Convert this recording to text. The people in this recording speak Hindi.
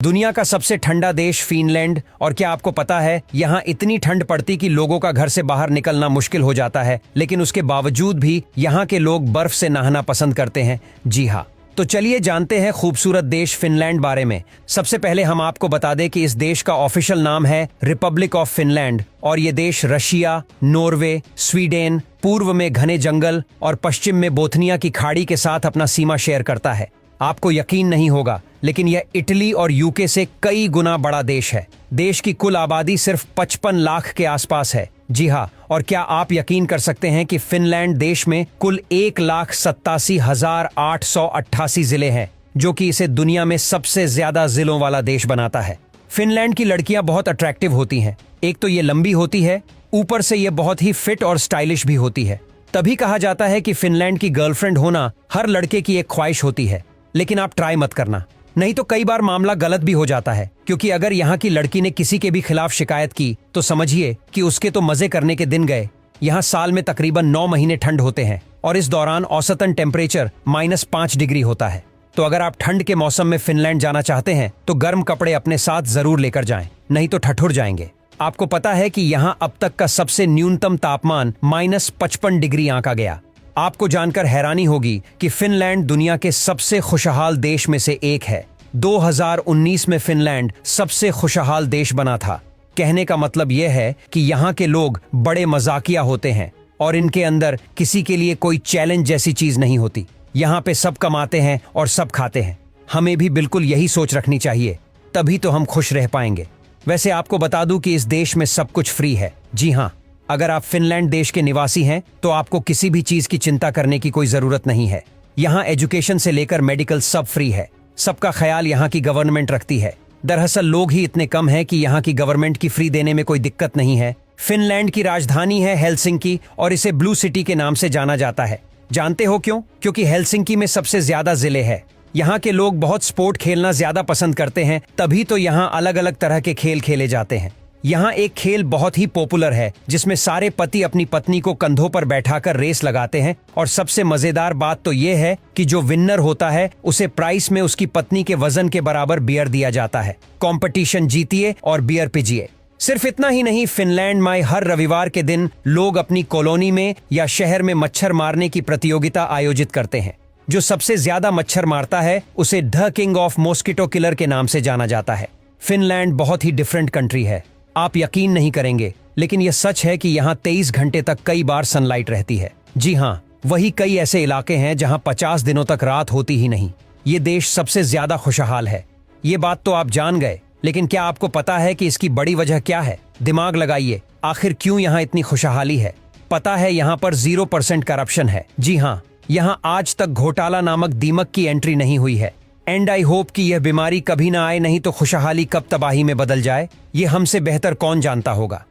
दुनिया का सबसे ठंडा देश फिनलैंड। और क्या आपको पता है यहाँ इतनी ठंड पड़ती कि लोगों का घर से बाहर निकलना मुश्किल हो जाता है, लेकिन उसके बावजूद भी यहाँ के लोग बर्फ से नहाना पसंद करते हैं। जी हाँ, तो चलिए जानते हैं खूबसूरत देश फिनलैंड बारे में। सबसे पहले हम आपको बता दें कि इस देश का ऑफिशियल नाम है रिपब्लिक ऑफ फिनलैंड और ये देश रशिया, नॉर्वे, स्वीडन, पूर्व में घने जंगल और पश्चिम में बोथनिया की खाड़ी के साथ अपना सीमा शेयर करता है। आपको यकीन नहीं होगा, लेकिन यह इटली और यूके से कई गुना बड़ा देश है। देश की कुल आबादी सिर्फ 55 लाख के आसपास है। जी हाँ, और क्या आप यकीन कर सकते हैं कि फिनलैंड देश में कुल 1,87,888 जिले हैं, जो कि इसे दुनिया में सबसे ज्यादा जिलों वाला देश बनाता है। फिनलैंड की लड़कियां बहुत अट्रैक्टिव होती हैं। एक तो ये लंबी होती है, ऊपर से ये बहुत ही फिट और स्टाइलिश भी होती है। तभी कहा जाता है कि फिनलैंड की गर्लफ्रेंड होना हर लड़के की एक ख्वाहिश होती है। लेकिन आप ट्राई मत करना, नहीं तो कई बार मामला गलत भी हो जाता है, क्योंकि अगर यहाँ की लड़की ने किसी के भी खिलाफ शिकायत की तो समझिए कि उसके तो मजे करने के दिन गए। यहाँ साल में तकरीबन 9 महीने ठंड होते हैं और इस दौरान औसतन टेम्परेचर -5 डिग्री होता है। तो अगर आप ठंड के मौसम में फिनलैंड जाना चाहते हैं तो गर्म कपड़े अपने साथ जरूर लेकर जाएं, नहीं तो ठठुर जाएंगे। आपको पता है कि यहाँ अब तक का सबसे न्यूनतम तापमान -55 डिग्री आंका गया। आपको जानकर हैरानी होगी कि फिनलैंड दुनिया के सबसे खुशहाल देश में से एक है। 2019 में फिनलैंड सबसे खुशहाल देश बना था। कहने का मतलब यह है कि यहाँ के लोग बड़े मजाकिया होते हैं और इनके अंदर किसी के लिए कोई चैलेंज जैसी चीज नहीं होती। यहाँ पे सब कमाते हैं और सब खाते हैं। हमें भी बिल्कुल यही सोच रखनी चाहिए, तभी तो हम खुश रह पाएंगे। वैसे आपको बता दूं कि इस देश में सब कुछ फ्री है। जी हाँ, अगर आप फिनलैंड देश के निवासी हैं तो आपको किसी भी चीज की चिंता करने की कोई जरूरत नहीं है। यहाँ एजुकेशन से लेकर मेडिकल सब फ्री है। सबका ख्याल यहाँ की गवर्नमेंट रखती है। दरअसल लोग ही इतने कम हैं कि यहाँ की गवर्नमेंट की फ्री देने में कोई दिक्कत नहीं है। फिनलैंड की राजधानी है हेलसिंकी और इसे ब्लू सिटी के नाम से जाना जाता है। जानते हो क्यों? क्योंकि हेलसिंकी में सबसे ज्यादा जिले हैं। यहाँ के लोग बहुत स्पोर्ट खेलना ज्यादा पसंद करते हैं, तभी तो यहाँ अलग अलग तरह के खेल खेले जाते हैं। यहाँ एक खेल बहुत ही पॉपुलर है जिसमें सारे पति अपनी पत्नी को कंधों पर बैठाकर रेस लगाते हैं और सबसे मजेदार बात तो ये है कि जो विनर होता है उसे प्राइस में उसकी पत्नी के वजन के बराबर बियर दिया जाता है। कंपटीशन जीतिए और बियर पीजिए। सिर्फ इतना ही नहीं, फिनलैंड में हर रविवार के दिन लोग अपनी कॉलोनी में या शहर में मच्छर मारने की प्रतियोगिता आयोजित करते हैं। जो सबसे ज्यादा मच्छर मारता है उसे the king of mosquito killer के नाम से जाना जाता है। फिनलैंड बहुत ही डिफरेंट कंट्री है। आप यकीन नहीं करेंगे, लेकिन यह सच है कि यहाँ 23 घंटे तक कई बार सनलाइट रहती है। जी हाँ, वही कई ऐसे इलाके हैं जहाँ 50 दिनों तक रात होती ही नहीं। ये देश सबसे ज्यादा खुशहाल है। ये बात तो आप जान गए, लेकिन क्या आपको पता है कि इसकी बड़ी वजह क्या है? दिमाग लगाइए, आखिर क्यों यहाँ इतनी खुशहाली है? पता है, यहाँ पर 0% करप्शन है। जी हाँ, यहाँ आज तक घोटाला नामक दीमक की एंट्री नहीं हुई है। एंड आई होप कि यह बीमारी कभी ना आए, नहीं तो खुशहाली कब तबाही में बदल जाए ये हमसे बेहतर कौन जानता होगा।